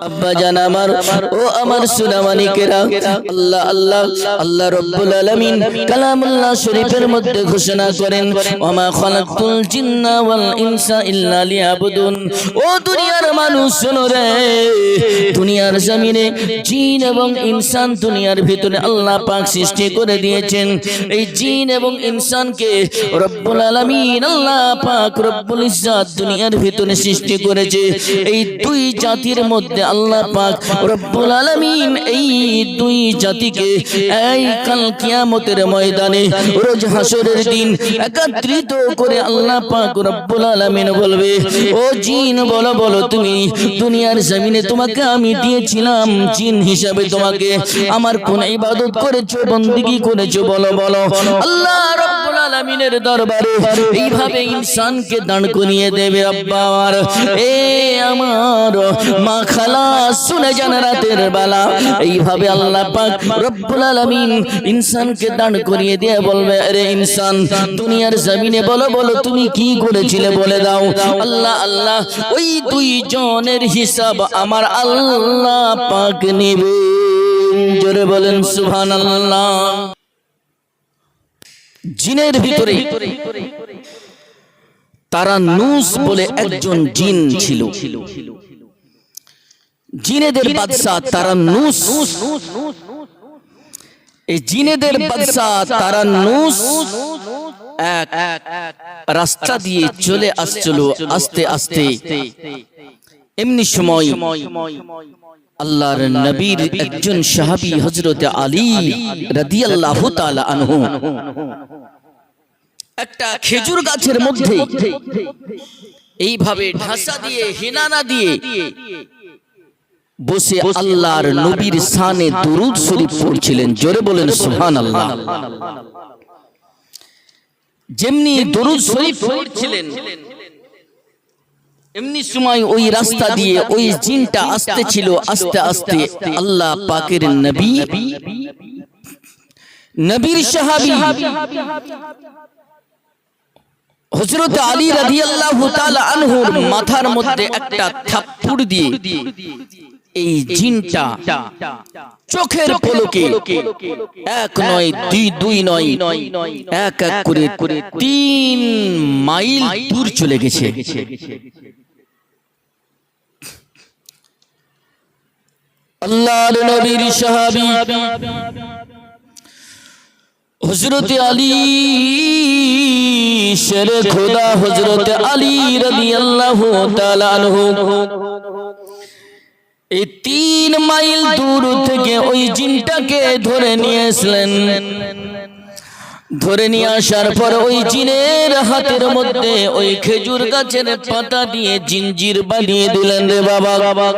আব্বা জান আমার, ও আমার সুনামানিকেরা, আল্লাহ আল্লাহ আল্লাহ রব্বুল আলামিন কালামুল্লাহ শরীফের মধ্যে ঘোষণা করেন, ওমা খালাকতুল জিন্না ওয়াল ইনসা ইল্লা লিয়াবুদুন। ও দুনিয়ার মানুষ শোনো রে, দুনিয়ার জমিনে জিন এবং ইনসান দুনিয়ার ভিতরে আল্লাহ পাক সৃষ্টি করে দিয়েছেন। এই জিন এবং ইনসানকে রব্বুল আলামিন আল্লাহ পাক রব্বুল ইজ্জত দুনিয়ার ভিতরে সৃষ্টি করেছে। এই দুই জাতির মধ্যে আল্লাহ পাক রব্বুল আলামিন এই দুই জাতিকে এই কাল কিয়ামতের ময়দানে রোজ হাসরের দিন একত্রিত করে আল্লাহ পাক রব্বুল আলামিন বলবে, ও জিন বলো বলো, তুমি দুনিয়ার জমিনে তোমাকে আমি দিয়েছিলাম জিন হিসাবে, তোমাকে আমার কোন ইবাদত করেছো, বন্দেগী করেছো, বলো বলো। আল্লাহ রব্বুল আলামিনের দরবারে এইভাবে ইনসানকে দাঁড় করিয়ে দেবে। আব্বা আমার, এ আমার মা খালা শুনে যান রাতের বেলা এইভাবে আল্লাহ পাক রব্বুল আলামিন ইনসানকে দাঁড় করিয়ে দিয়ে বলবে, আরে ইনসান দুনিয়ার জমিনে বলো বলো তুমি কি করেছিলে বলে দাও। আল্লাহ আল্লাহ ওই দুই জনের হিসাব আমার আল্লাহ পাক নেবে। জোরে বলেন সুবহানাল্লাহ। জিনের ভিতরে তারানুস বলে একজন জিন ছিল। জিনেদের বাদশা তারানুস। এই জিনেদের বাদশা তারানুস এক রাস্তা দিয়ে চলে আসছিল আস্তে আস্তে। এমনি সময় আল্লাহর নবীর একজন সাহাবী হযরত আলী রাদিয়াল্লাহু তাআলা আনহু একটা খেজুর গাছের মধ্যে এইভাবে ঢাসা দিয়ে হিনানা দিয়ে বসে আল্লাহর নবীর শানে দুরূদ শরীফ পড়ছিলেন। জোরে বলেন সুবহানাল্লাহ। যেমনি দুরূদ শরীফ পড়ছিলেন এমনি সময় ওই রাস্তা দিয়ে ওই জিনটা আসতেছিল আস্তে আস্তে। আল্লাহ পাকের নবী, নবীর সাহাবী হযরত আলী রাদিয়াল্লাহু তাআলা আনহুর মাথার মধ্যে একটা থাপ্পড় দিয়ে এই জিনটা চোখের পলকে এক নয় দুই নয় এক এক করে 3 মাইল দূর চলে গেছে। আল্লাহর নবীর সাহাবী হযরত আলী শেরে খোদা হযরত আলী রাদিয়াল্লাহু তাআলা আনহু এই 3 মাইল দূর থেকে ওই জিনটাকে ধরে নিয়ে আসলেন। ধরে নিয়ে আসার পর ওই জিনের হাতের মধ্যে ওই খেজুর গাছের পাতা দিয়ে জিঞ্জির বানিয়ে দিলেন রে বাবা।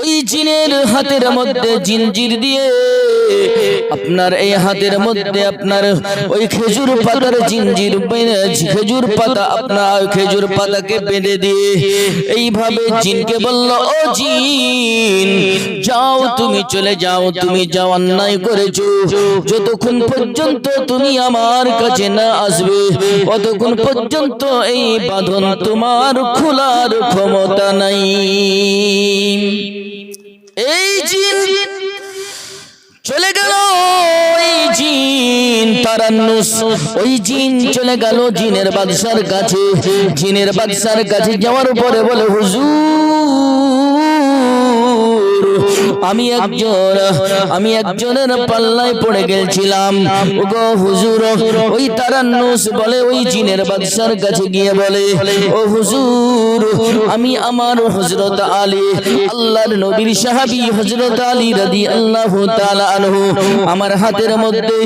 ওই জিনের হাতের মধ্যে জিঞ্জির দিয়ে আপনার এই হাতের মধ্যে আপনার ওই খেজুর পাতার জিঞ্জির, খেজুর পাতা আপনার খেজুর পাতাকে বেঁধে দিয়ে এইভাবে জিনকে বলল, ও জিন যাও, তুমি চলে যাও, তুমি যা অন্যায় করেছো যতক্ষণ পর্যন্ত তুমি আমার কাছে না আসবে ততক্ষণ পর্যন্ত এই বাঁধন তোমার খোলার ক্ষমতা নাই। এই জিন চলে গেল। ওই জিন তারান্নুস, ওই জিন চলে গেল জিনের বাদশার কাছে। জিনের বাদশার কাছে যাওয়ার পরে বলে, হুজুর আমি একজনের পাল্লায় পড়ে গেছিলাম। ওগো হুজুর, ওই তারান্নুস বলে ওই জিনের বাদশার কাছে গিয়ে বলে, ও হুজুর আমি আমার হযরত আলী আল্লাহর নবীর সাহাবী হযরত আলী রাদিয়াল্লাহু তাআলা আনহু আমার হাতের মধ্যে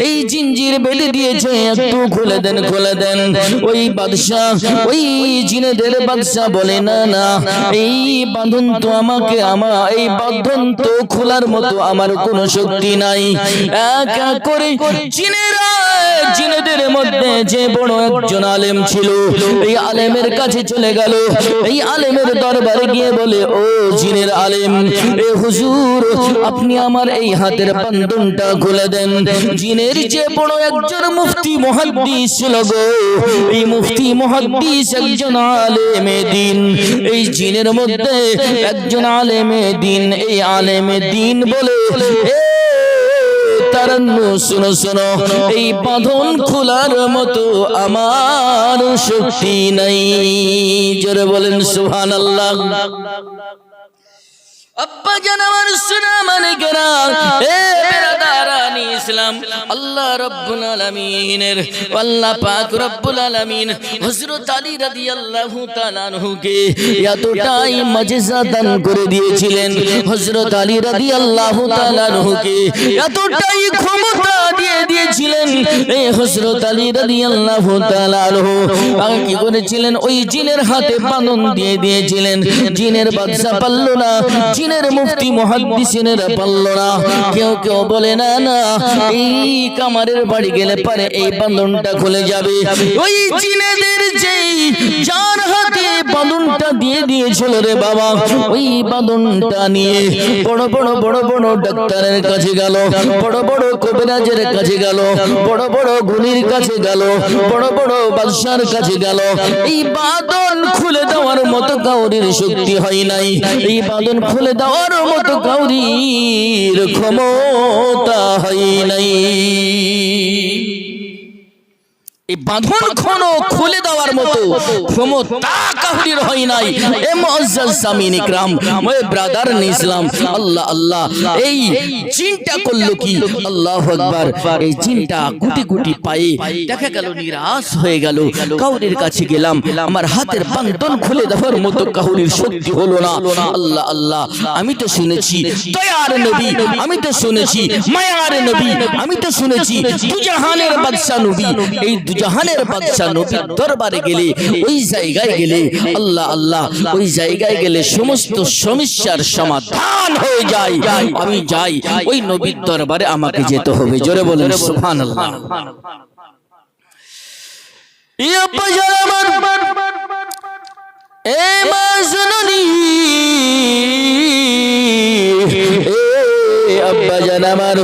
এই জিঞ্জির বেঁধে দিয়েছে, একটু খুলে দেন খুলে দেন। ওই বাদশা, ওই জিনেদের বাদশা বলে, না না, এই বাঁধন তো আমাকে এই বাঁধন তো খোলার মতো আমার কোনো শক্তি নাই। এক এক করে জিনেরা জিনেদের মধ্যে যে বড় একজন আলেম ছিল, এই আলেমের কাছে চলে গেল। এই আলেমের দরবারে গিয়ে বলে, ও জিনের আলেম, এ হুজুর, আপনি আমার এই হাতের বান্ধনটা খুলে দেন। জিনের যে বড় একজন মুফতি মুহাদ্দিস ছিল গো, এই মুফতি মুহাদ্দিস একজন আলেমে দ্বীন। এই জিনের মধ্যে একজন আলেমে দ্বীন। এই আলেমে দ্বীন বলে, তারান্নু শুনো শুনো, এই বাঁধন খোলার মতো আমার শক্তি নাই। জোরে বলেন সুবহানাল্লাহ। আব্বা জান আমার সোনা মানিকেরা, এ বেরাদারানি ইসলাম, আল্লাহ রাব্বুল আলামিনের, আল্লাহ পাক রব্বুল আলামিন হযরত আলী রাদিয়াল্লাহু তাআলা আনহুকে এতটাই মুজিজা দান করে দিয়েছিলেন। হযরত আলী রাদিয়াল্লাহু তাআলা আনহুকে এতটাই ক্ষমতা দিয়ে দিয়েছিলেন। এই হযরত আলী রাদিয়াল্লাহু তাআলা আনহু কি করেছিলেন? ওই জিনের হাতে বাঁধন দিয়ে দিয়েছিলেন। জিনের বাদশা পারল না, জিনের মুফতি মুহাদ্দিসিনেরা পারল না। কেউ কেউ বলে, না না, এই কামারের বাড়ি গেলে পারে এই বাঁধনটা খুলে যাবে। ওই জিনেদের যেই যার হাতে বাঁধনটা দিয়ে দিয়েছিল রে বাবা, ওই বাঁধনটা নিয়ে বড় বড় বড় বড় ডাক্তারের কাছে গেল, বড় বড় কবিরাজের কাছে গেল, বড় বড় গুণীর কাছে গেল, বড় বড় বাদশার কাছে গেল। এই বাঁধন খুলে দেওয়ার মতো কাউরির শক্তি হয় নাই। এই বাঁধন খুলে দেওয়ার মতো কাউরির ক্ষমতা হয় নাই। এই বাঁধন খুলে দেওয়ার মতো ক্ষমতা কাউরির হয় নাই। এ মুআজ্জাজ সামিন ইকরাম, ওই ব্রাদার ইসলাম, আল্লাহ আল্লাহ, এই জিনটা করলো কি? আল্লাহু আকবার। এই জিনটা গুটি গুটি পায়ে দেখা গেল নিরাশ হয়ে গেল। কাউরির কাছে গেলাম, আমার হাতের বাঁধন খুলে দেওয়ার মতো কাউরির শক্তি হলো না। আল্লাহ আল্লাহ, আমি তো শুনেছি দয়ার নবী, আমি তো শুনেছি মায়ার নবী, আমি তো শুনেছি দুজাহানের বাদশা নবী। এই দুজাহানের বাদশা নবীর দরবারে গেলে, ওই জায়গায় গেলে, আল্লাহ আল্লাহ, ওই জায়গায় গেলে সমস্ত সমস্যার সমাধান হয়ে যায়। আমি যাই, ওই নবীর দরবারে আমাকে যেতে হবে। জোরে বলেন সুবহানাল্লাহ। ইয়া বাজার আমার, এ মা জননী, আব্বা জান আমার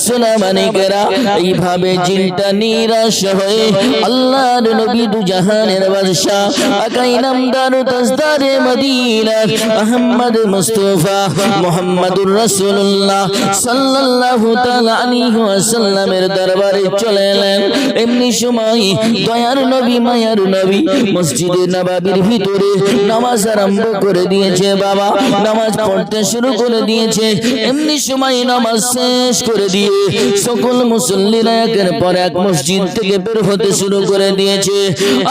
সোনা মানিকেরা, এইভাবে জিনটা নিরাশ হয়ে আল্লাহর নবী দুজাহানের বাদশা আকাই নামদার তাজদারে মদিনা আহমদ মুস্তাফা মুহাম্মাদুর রাসূলুল্লাহ সাল্লাল্লাহু তাআলা আলাইহি ওয়াসাল্লামের দরবারে চলে এলেন। এমনি সময় দয়ার নবী মায়ার নবী মসজিদে নববীর ভিতরে নামাজ আরম্ভ করে দিয়েছে। বাবা নামাজ পড়তে শুরু করে দিয়েছে। এমনি সময় নামাজ শেষ করে দিয়ে সকল মুসল্লিরা একের পর এক মসজিদ থেকে বের হতে শুরু করে দিয়েছে।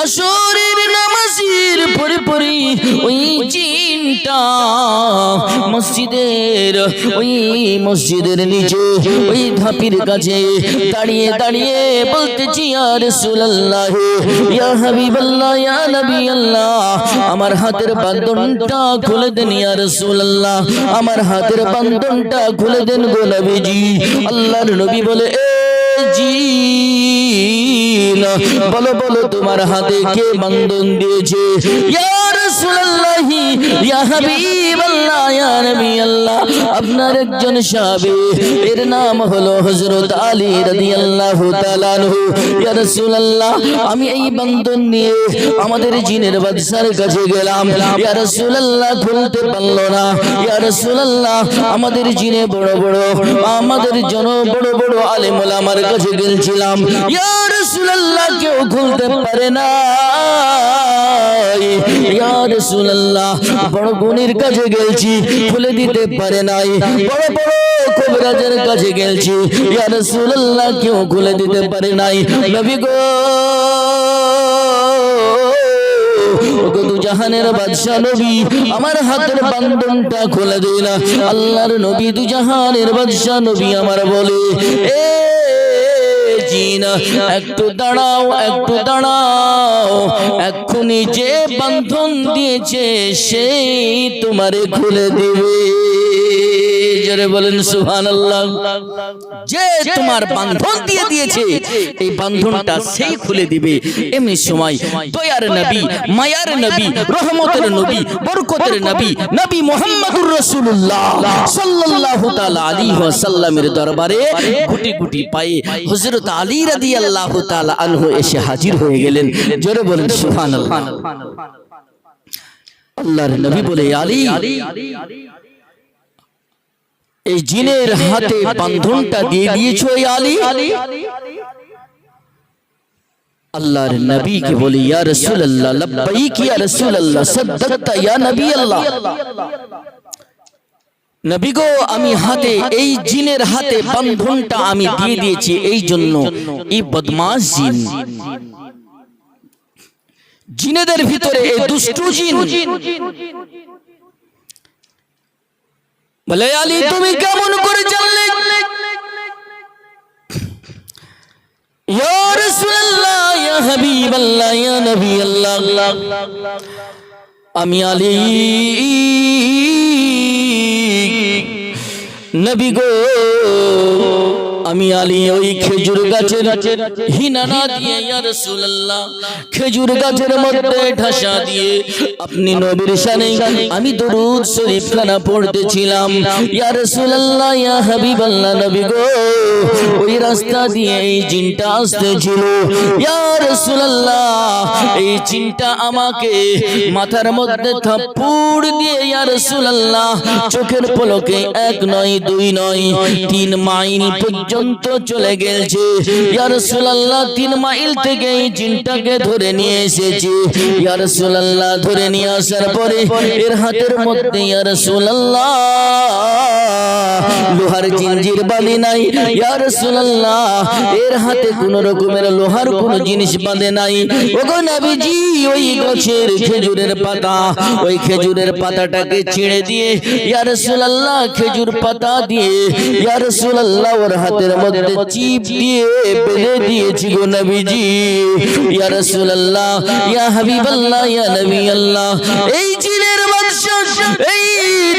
আসরের নামাজের পরে পরে ওই জিনটা মসজিদের নিচে ওই ধাপির কাছে দাঁড়িয়ে দাঁড়িয়ে বলতেছি, ইয়া রাসূলুল্লাহ, ইয়া হাবিবাল্লাহ, ইয়া নবী আল্লাহ, আমার হাতের বাঁধনটা খুলে দেন ইয়া রাসূলুল্লাহ, আমার হাতের বাঁধনটা খুলে দেন গো নবীজি। আল্লাহর নবী বলে, এ জিন, বলো বলো তোমার হাতে কে বাঁধন দিয়েছে? ইয়া রাসূলুল্লাহ, ইয়া হাবিবাল্লাহ, ইয়া নবী আল্লাহ, আপনার একজন সাহাবী, এর নাম হলো হযরত আলী রাদিয়াল্লাহু তাআলা আনহু। ইয়া রাসূলুল্লাহ, আমি এই বাঁধন নিয়ে আমাদের জিনের বাদশার কাছে গেলাম। ইয়া রাসূলুল্লাহ, খুলতে পারল না। ইয়া রাসূলুল্লাহ, আমাদের জিনে বড় বড়, আমাদের জন বড় বড় আলেম ওলামার কাছে গেছিলাম। ইয়া রাসূলুল্লাহ, কেউ খুলতে পারে না। ইয়া রাসূলুল্লাহ, বড় গুণীর কাছে গেছি, খুলে দিতে পারে নাই। বড় বড় কবিরাজের কাছে গেছি, ইয়া রাসূলুল্লাহ, কেউ খুলে দিতে পারে নাই। নবী গো, দুজাহানের বাদশা নবী, আমার হাতের বাঁধনটা খুলে দিন। আল্লাহর নবী দুজাহানের বাদশা নবী আমার বলে, এ জিন, একটু দাঁড়াও, একটু দাঁড়াও, এক্ষুনি যে বাঁধন দিয়েছে সেই তোমারে খুলে দিবে। জোরে বলেন সুবহানাল্লাহ। যে তোমার বাঁধন দিয়ে দিয়েছে এই বাঁধনটা সেই খুলে দিবে। এমনি সময় দয়ার নবী, মায়ার নবী, রহমতের নবী, বরকতের নবী, নবী মুহাম্মদুর রাসূলুল্লাহ সাল্লাল্লাহু তাআলা আলাইহি ওয়াসাল্লামের দরবারে গুটি গুটি পায়ে হযরত আলী রাদিয়াল্লাহু তাআলা আনহু এসে হাজির হয়ে গেলেন। জোরে বলেন সুবহানাল্লাহ। আল্লাহর নবী বলে, আলী, এই জিনের হাতে বাঁধনটা দিয়ে দিয়েছো এই আলী? আল্লাহর নবীকে বলে, ইয়া রাসূলুল্লাহ, লব্বাইক ইয়া রাসূলুল্লাহ, সাদ্দাকতা ইয়া নবী আল্লাহ। নবী গো, আমি হাতে এই জিনের হাতে বাঁধনটা আমি দিয়ে দিয়েছি এই জন্য, এই বদমাশ জিন, জিনেদের ভিতরে এই দুষ্ট জিন বলে, আলী তুমি কেমন করে জানলে? ইয়া রাসূলুল্লাহ, ইয়া হাবিবাল্লাহ, ইয়া নবী আল্লাহ, আমি আলী নবী গো, আমি আলী ওই খেজুর গাছের হিনানা দিয়ে, ইয়া রাসূলুল্লাহ, খেজুর গাছের মধ্যে ঠাসা দিয়ে আপনি নবীর শানে আমি দরুদ শরীফ খানা পড়তেছিলাম। ইয়া রাসূলুল্লাহ, ইয়া হাবিবাল্লাহ, নবী গো, ওই রাস্তা দিয়ে এই জিনটা আসতেছিল। ইয়া রাসূলুল্লাহ, এই জিনটা আমাকে মাথার মধ্যে থাপ্পড় দিয়ে, ইয়া রাসূলুল্লাহ, চোখের পলকে 1 নয় 2 নয় 3 মাইল পর্যন্ত চলে গেছে। ইয়া রাসূলুল্লাহ, 3 মাইল থেকে এই জিনটাকে ধরে নিয়ে এসেছি। ইয়া রাসূলুল্লাহ, ধরে নিয়ে আসার পরে এর হাতের মধ্যে, ইয়া রাসূলুল্লাহ, লোহার জিঞ্জির বাঁধে নাই। ইয়া রাসূলুল্লাহ, এর হাতে কোন রকমের লোহার কোন জিনিস বাঁধে নাই। ওগো নবীজি, ওই গাছের খেজুরের পাতা, ওই খেজুরের পাতাটাকে ছিঁড়ে দিয়ে, ইয়া রাসূলুল্লাহ, খেজুর পাতা দিয়ে, ইয়া রাসূলুল্লাহ, ওর হাতের মধ্যে চিপ দিয়ে বেঁধে দিয়েছি গো নবীজি। ইয়া রাসূলুল্লাহ, ইয়া হাবিবাল্লাহ, ইয়া নবী আল্লাহ, এই জিনের বাদশা, এই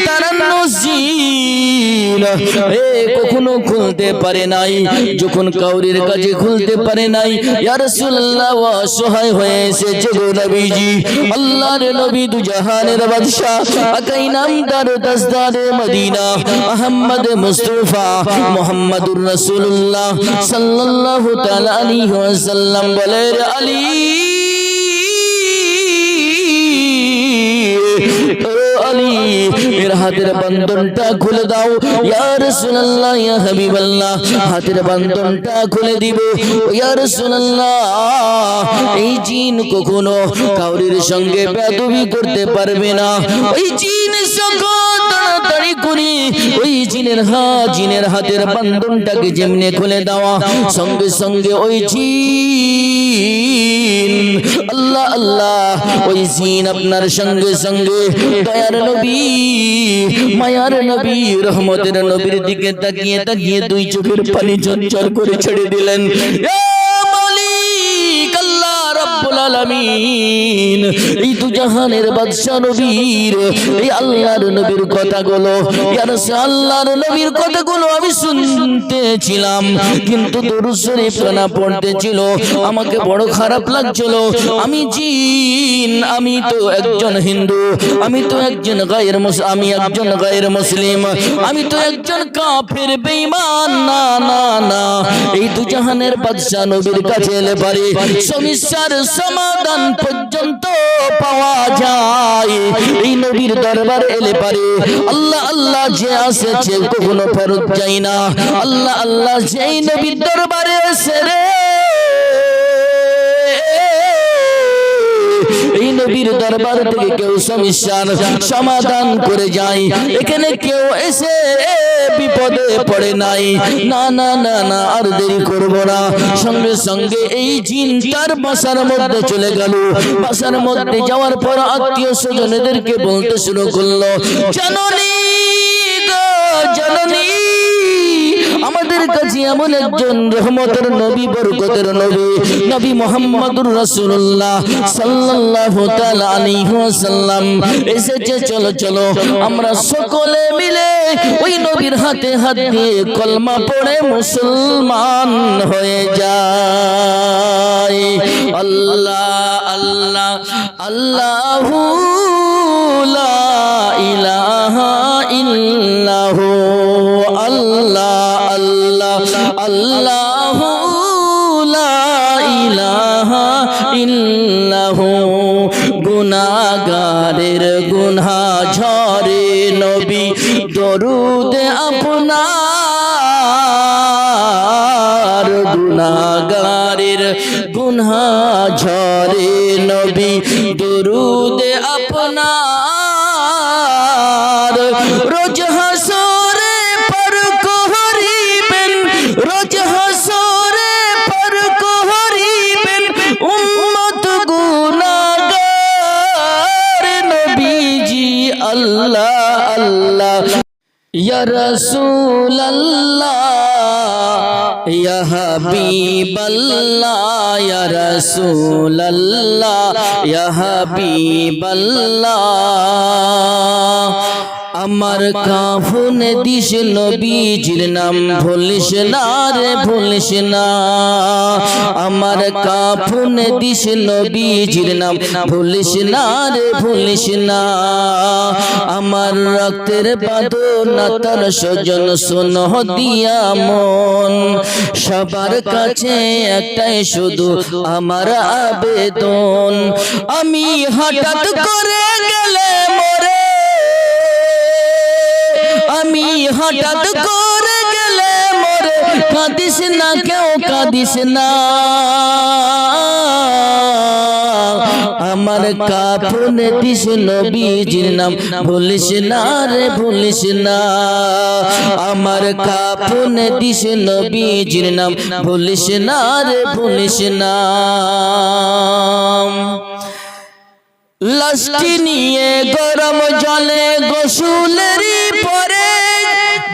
তারান্নু জিন কখনো খুলতে পারে নাই, যখন কাউরির কাছে খুলতে পারে নাই, ইয়া রাসূলুল্লাহ, অসহায় হয়ে এসেছে গো নবীজি। আল্লাহর নবী দু জাহানের বাদশা, আকাই নামদার তাজদারে মদিনা, আহমদ মুস্তাফা মুহাম্মদুর রাসূলুল্লাহ সাল্লাল্লাহু তাআলা আলাইহি ওয়াসাল্লাম বলে, আলী আলী, এর হাতের বাঁধনটা খুলে দাও। ইয়া রাসূলুল্লাহ, ইয়া হাবিবাল্লাহ, হাতের বাঁধনটা খুলে দিব। ইয়া রাসূলুল্লাহ, এই জিন কখনো কাউরির সঙ্গে বেয়াদবি করতে পারবে না। ওই জিনের সঙ্গে তাড়াতাড়ি করে ওই জিনের হাতের বাঁধনটাকে যেমনে খুলে দেওয়া, সঙ্গে সঙ্গে ওই জিন, আল্লাহ আল্লাহ, ওই জিন আপনার সঙ্গে সঙ্গে দয়ার নবী, মায়ার নবী, রহমতের নবীর দিকে তাকিয়ে তাকিয়ে 2 চোখের পানি ঝরঝর করে ছেড়ে দিলেন। রব্বুল আলামিন, এই দু জাহানের বাদশা নবীর, এই আল্লাহর নবীর কথাগুলো, ইয়া রাসূল, আল্লাহর নবীর কথাগুলো আমি শুনতেছিলাম, কিন্তু দরুদ শরীফ না পড়তেছিল, আমাকে বড় খারাপ লাগছিল। আমি জিন, আমি তো একজন হিন্দু, আমি তো একজন গায়ের মুসলিম, আমি একজন গায়ের মুসলিম, আমি তো একজন কাফের বেঈমান। না না না, এই দু জাহানের বাদশা নবীর কাছে এলে পারে সমস্যার সমাধান পর্যন্ত পাওয়া যায়। এই নবীর দরবারে এলে পারে আল্লাহ আল্লাহ যে আসেছে কখনো ফেরত যায় না। আল্লাহ আল্লাহ যেই নবীর দরবারে এসে রে, এই নবীর দরবার থেকে কেউ সমস্যার সমাধান করে যায়। এখানে কেউ এসে বিপদে পড়ে নাই। না না না না, আর দেরি করব না, সঙ্গে সঙ্গে এই জিন তার বাসার মধ্যে চলে গেল। বাসার মধ্যে যাওয়ার পর আত্মীয় স্বজনদেরকে বলতে শুরু করলো, জননী গো জননী, আমাদের কাছে এমন একজন রহমতের নবী, বরকতের নবী, নবী মুহাম্মদুর রাসূলুল্লাহ সাল্লাল্লাহু তাআলা আলাইহি ওয়াসাল্লাম এসেছে। চলো চলো আমরা সকলে মিলে ওই নবীর হাতে হাত দিয়ে কলমা পড়ে মুসলমান হয়ে যায়। আল্লাহ আল্লাহ আল্লাহু লা ইলাহা ইল্লাহু, আল্লাহ আল্লাহ আল্লাহু লা ইলাহা ইল্লাহু। গুনাহগারের গুনাহ ঝরে নবী দরুদে আপনার, গুনাহগারের গুনাহ ঝরে নবী দরুদে আপনার। রোজ হাসরে পার করিবেন, রোজ হাসরে পার করিবেন উম্মত গুনাহগার নবীজি। আল্লাহ আল্লাহ ইয়া রাসূলুল্লাহ ইয়া হাবিবাল্লাহ, ইয়া রাসূলুল্লাহ ইয়া হাবিবাল্লাহ। আমার কাফন দিস নবীজির নাম ভুলিস না রে ভুলিস না, আমার কাফন দিস নবীজির নাম ভুলিস না রে ভুলিস না। আমার রক্তের বাঁধন তার স্বজন শোন দিয়া মন, সবার কাছে একটাই শুধু আমার আবেদন। আমি হঠাৎ করে গেলে মরে, আমি হঠাৎ করে গেলে মরে, কাঁদিস না কেউ কাঁদিস না। আমার কাফন দিস নবীজির নাম ভুলিস না রে ভুলিস না, আমার কাফন দিস নবীজির নাম ভুলিস না রে ভুলিস না। লাশটি নিয়ে গরম জলে গোসলেরই পরে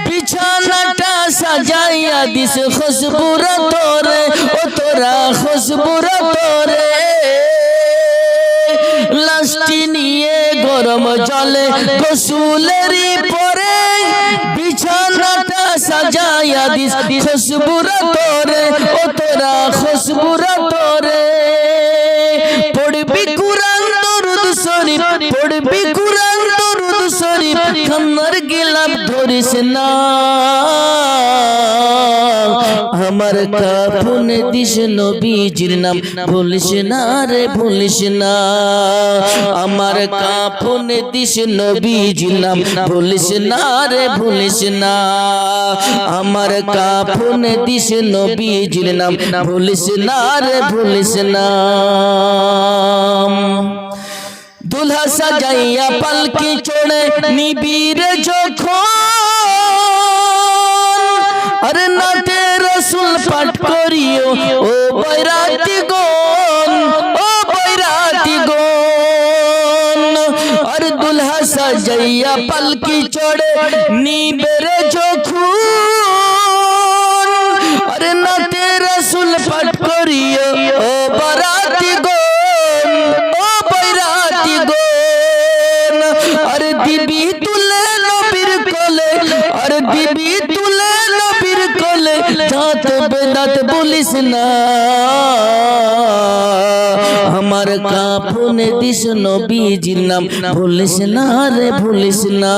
বিছানাটা সাজাইয়া দিস খুশবুরা তোরে, ও তোরা খুশবুরা তোরে। লাশটি নিয়ে গরম জলে গোসলেরই পরে বিছানাটা সাজাইয়া দিস খুশবুরা তোরে, ও তোরা খুশবুরা তোরে। পড়বি কুরআন দরুদ শরীফ, পড়বি কুরআন দরুদ শরীফ, খানার গিলাপ ধরিস না। আমার কাফন দিস নবীজির নাম ভুলিস না রে ভুলিস না, আমার কাফন দিস নবীজির নাম ভুলিস না রে ভুলিস না, আমার কাফন দিস নবীজির নাম ভুলিস না রে ভুলিস না। দুলহা সাজাইয়া পালকি চড়ে নিবির যখন, আরে নাতে রসুল পাঠ করিও ও বৈরাতি গণ, ও বৈরাতি গণ। আর দুলহা সাজাইয়া পালকি চড়ে নিবির যখন, আরে নাতে রসুল পাঠ করিও ও বৈরাতি গণ, ও বৈরাতি গণ। আর দিবি তুলে নবীর কোলে, আর দিবি তুলে নবীর কোলে, জাত বেদাত বলিস না। আমার কাফন দিস নবীজির নাম ভুলিস না রে ভুলিস না,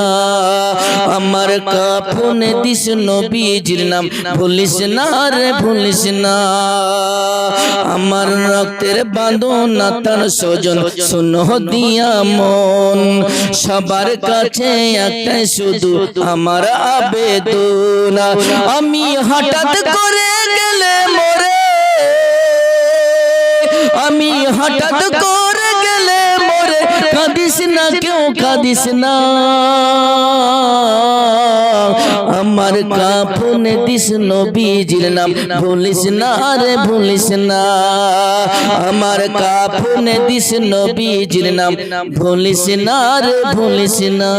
আমার কাফন দিস নবীজির নাম ভুলিস না রে ভুলিস না। আমার রক্তের বাঁধন তার স্বজন শোন দিয়া মন, সবার কাছে একটাই শুধু আমার আবেদন। আমি হঠাৎ করে গেলে মরে, আমি হঠাৎ করে গেলে মরে, কাঁদিস না কেউ কাঁদিস না। আমার কাফন দিস নবীজির নাম ভুলিস না রে ভুলিস না, আমার কাফন দিস নবীজির নাম ভুলিস না রে ভুলিস না।